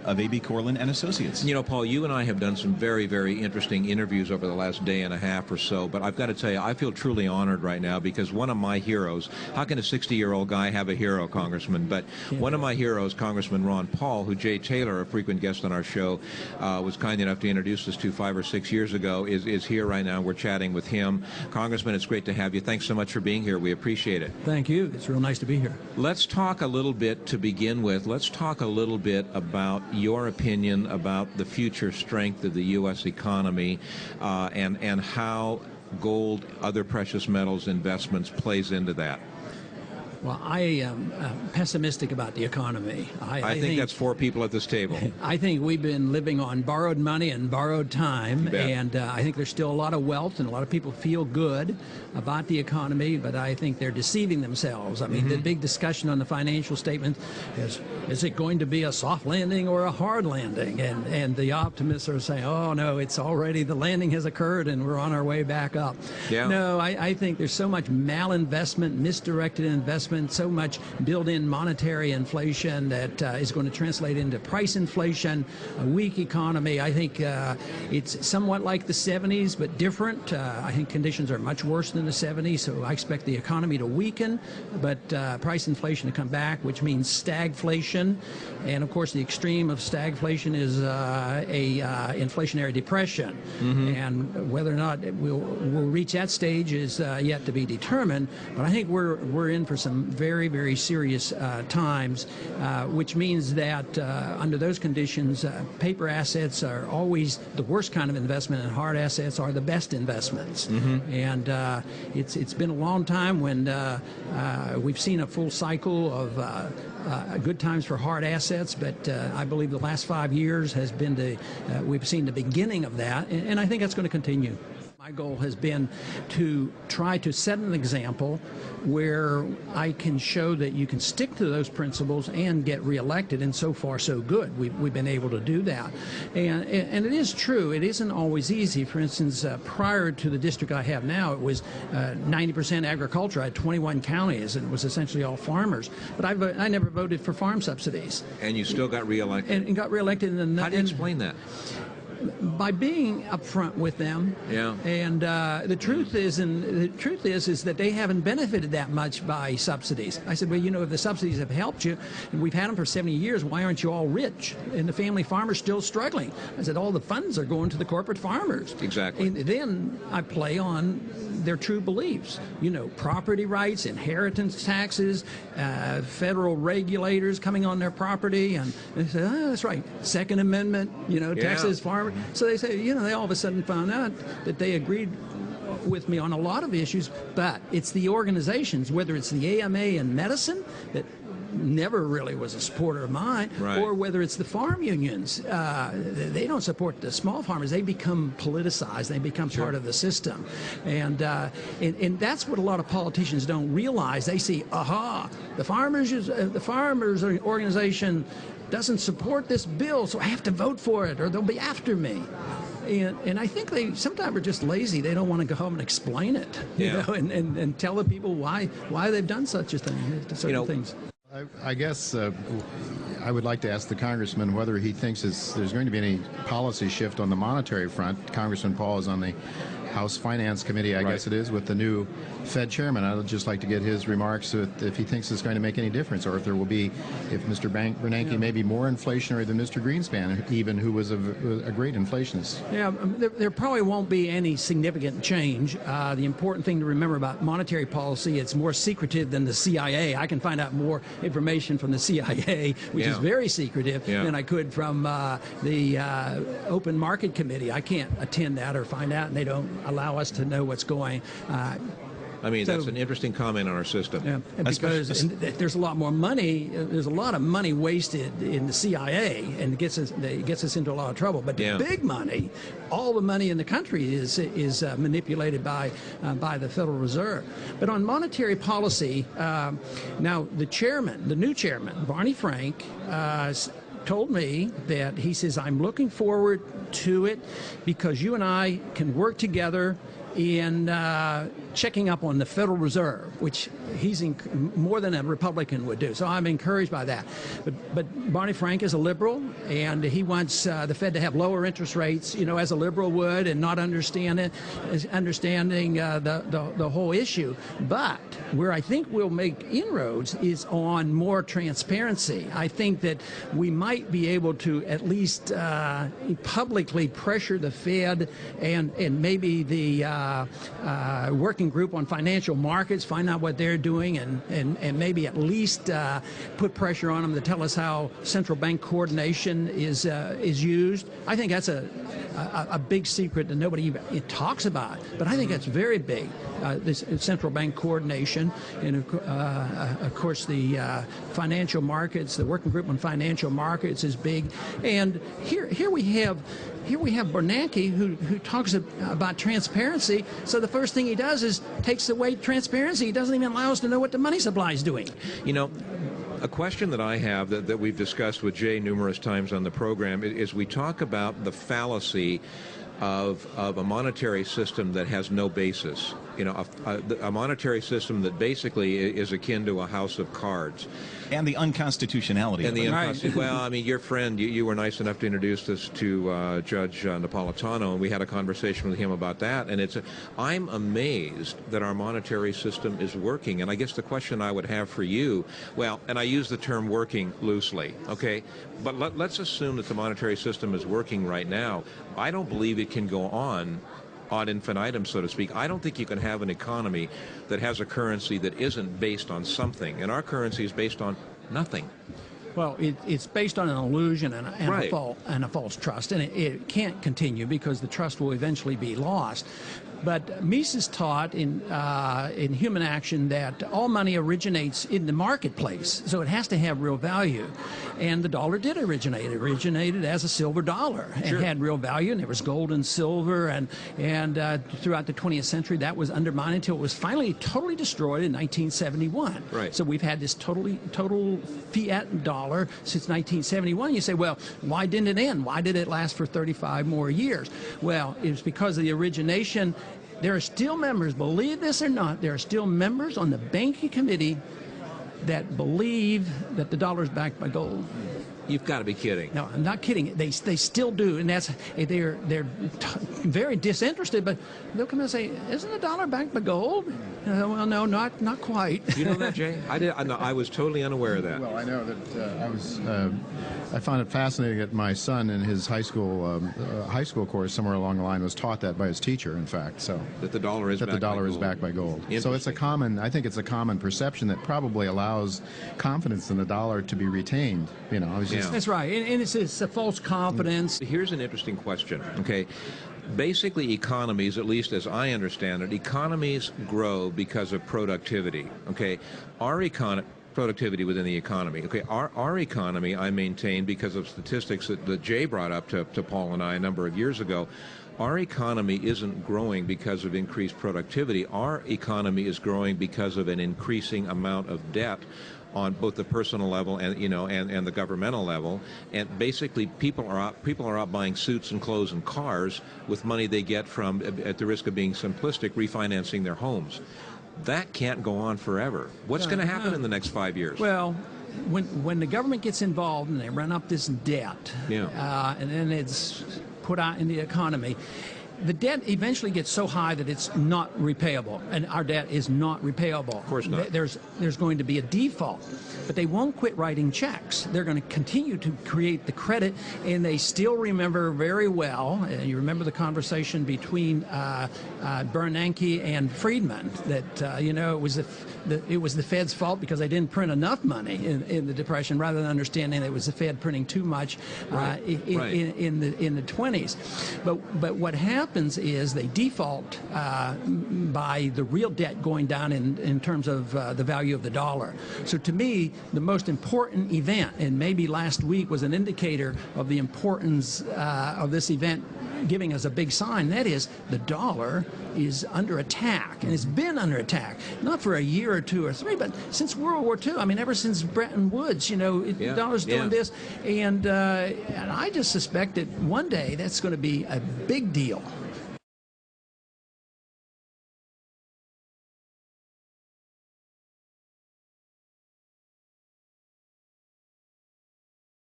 of A.B. Corlin and Associates. You know, Paul, you and I have done some very, very interesting interviews over the last day and a half or so, but I've got to tell you, I feel truly honored right now because one of my heroes, how can a 60-year-old guy have a hero, Congressman? But one of my heroes, Congressman Ron Paul, who Jay Taylor, a frequent guest on our show, was kind enough to introduce us to 5 or 6 years ago, is here right now. We're chatting with him. Congressman, it's great to have you. Thanks so much for being here. We appreciate it. Thank you. It's real nice to be here. Let's talk a little bit to begin with. Let's talk a little bit about your opinion about the future strength of the U.S. economy and how gold, other precious metals investments plays into that. Well, I am pessimistic about the economy. I think that's 4 people at this table. I think we've been living on borrowed money and borrowed time, and I think there's still a lot of wealth, and a lot of people feel good about the economy, but I think they're deceiving themselves. I mean, the big discussion on the financial statement is it going to be a soft landing or a hard landing? And the optimists are saying, oh, no, it's already, the landing has occurred, and we're on our way back up. Yeah. No, I think there's so much malinvestment, misdirected investment, so much built-in monetary inflation that is going to translate into price inflation, a weak economy. I think it's somewhat like the 70s, but different. I think conditions are much worse than the 70s, so I expect the economy to weaken, but price inflation to come back, which means stagflation. And, of course, the extreme of stagflation is a inflationary depression. And whether or not we'll reach that stage is yet to be determined, but I think we're in for some very, very serious times, which means that under those conditions, paper assets are always the worst kind of investment, and hard assets are the best investments. And it's been a long time when we've seen a full cycle of good times for hard assets, but I believe the last 5 years has been we've seen the beginning of that, and I think that's going to continue. My goal has been to try to set an example where I can show that you can stick to those principles and get reelected, and so far so good. We've been able to do that. And it is true, it isn't always easy. For instance, prior to the district I have now, it was 90% agriculture. I had 21 counties, and it was essentially all farmers. But I never voted for farm subsidies. And you still got reelected. And got reelected. How do you explain that? By being upfront with them. Yeah. And the truth is that they haven't benefited that much by subsidies. I said, well, you know, if the subsidies have helped you, and we've had them for 70 years, why aren't you all rich? And the family farmer's still struggling. I said, all the funds are going to the corporate farmers. Exactly. And then I play on their true beliefs. You know, property rights, inheritance taxes, federal regulators coming on their property, and they say, oh, that's right, Second Amendment, you know, Texas farmer. So they say, you know, they all of a sudden found out that they agreed with me on a lot of issues, but it's the organizations, whether it's the AMA in medicine that never really was a supporter of mine, or whether it's the farm unions. They don't support the small farmers. They become politicized. They become part of the system. And that's what a lot of politicians don't realize. They see, aha, the farmers organization doesn't support this bill, so I have to vote for it, or they'll be after me. And I think they sometimes are just lazy. They don't want to go home and explain it, you know, and tell the people why they've done such a thing, certain things. I guess I would like to ask the congressman whether he thinks there's going to be any policy shift on the monetary front. Congressman Paul is on the House Finance Committee, I guess it is, with the new Fed chairman. I would just like to get his remarks if he thinks it's going to make any difference, or if there will be, if Mr. Bernanke may be more inflationary than Mr. Greenspan, even, who was a great inflationist. Yeah, there probably won't be any significant change. The important thing to remember about monetary policy, it's more secretive than the CIA. I can find out more information from the CIA, which is very secretive, than I could from the Open Market Committee. I can't attend that or find out, and they don't allow us to know what's going. I mean, that's an interesting comment on our system. Yeah, because there's a lot more money. There's a lot of money wasted in the CIA, and it gets us into a lot of trouble. But the big money, all the money in the country is manipulated by the Federal Reserve. But on monetary policy, now the new chairman, Barney Frank, told me that he says, I'm looking forward to it because you and I can work together in checking up on the Federal Reserve, which he's more than a Republican would do. So I'm encouraged by that. But Barney Frank is a liberal, and he wants the Fed to have lower interest rates, you know, as a liberal would, and not understanding the whole issue. But where I think we'll make inroads is on more transparency. I think that we might be able to at least publicly pressure the Fed and maybe the working group on financial markets, find out what they're doing, and maybe at least put pressure on them to tell us how central bank coordination is used. I think that's a big secret that nobody even talks about, but I think that's very big. This central bank coordination, and of course the financial markets, the working group on financial markets is big. And here we have Bernanke who talks about transparency. So the first thing he does is takes away transparency. He doesn't even allow us to know what the money supply is doing. You know, a question that I have that we've discussed with Jay numerous times on the program is we talk about the fallacy of a monetary system that has no basis. You know, a monetary system that basically is akin to a house of cards. And the unconstitutionality of it. Well, I mean, your friend, you were nice enough to introduce this to Judge Napolitano, and we had a conversation with him about that. And I'm amazed that our monetary system is working. And I guess the question I would have for you, well, and I use the term working loosely, okay? But let's assume that the monetary system is working right now. I don't believe it can go on ad infinitum, so to speak. I don't think you can have an economy that has a currency that isn't based on something, and our currency is based on nothing. Well, it's based on an illusion and a false trust, and it can't continue because the trust will eventually be lost. But Mises taught in Human Action that all money originates in the marketplace, so it has to have real value. And the dollar did originate. It originated as a silver dollar and had real value, and there was gold and silver, and throughout the 20th century that was undermined until it was finally totally destroyed in 1971. Right. So we've had this total fiat dollar since 1971. You say, well, why didn't it end? Why did it last for 35 more years? Well, it was because of the origination. There are still members, believe this or not, there are still members on the banking committee that believe that the dollar is backed by gold. You've got to be kidding. No, I'm not kidding. They still do, and they're very disinterested. But they'll come and say, "Isn't the dollar backed by gold?" Well, no, not quite. Do you know that, Jay? I was totally unaware of that. Well, I know that I found it fascinating that my son in his high school course somewhere along the line was taught that by his teacher. In fact, so that the dollar is backed by gold. So it's I think it's a common perception that probably allows confidence in the dollar to be retained. You know, that's right, and it's a false confidence. Here's an interesting question. Okay. Basically, economies, at least as I understand it, economies grow because of productivity. Okay, productivity within the economy. Okay, our economy, I maintain, because of statistics that Jay brought up to Paul and I a number of years ago, our economy isn't growing because of increased productivity. Our economy is growing because of an increasing amount of debt on both the personal level and and the governmental level, and basically people are out buying suits and clothes and cars with money they get from, at the risk of being simplistic, refinancing their homes. That can't go on forever. What's going to happen in the next 5 years? Well, when the government gets involved and they run up this debt, and then it's put out in the economy, the debt eventually gets so high that it's not repayable, and our debt is not repayable. Of course not. There's going to be a default, but they won't quit writing checks. They're going to continue to create the credit, and they still remember very well, and you remember the conversation between Bernanke and Friedman, that it was the Fed's fault because they didn't print enough money in the Depression, rather than understanding that it was the Fed printing too much in the 20s. But what happens is they default by the real debt going down in terms of the value of the dollar. So to me, the most important event, and maybe last week was an indicator of the importance of this event, giving us a big sign, that is the dollar is under attack, and it's been under attack, not for a year or two or three, but since World War II. I mean, ever since Bretton Woods, the dollar's doing this, and I just suspect that one day that's going to be a big deal.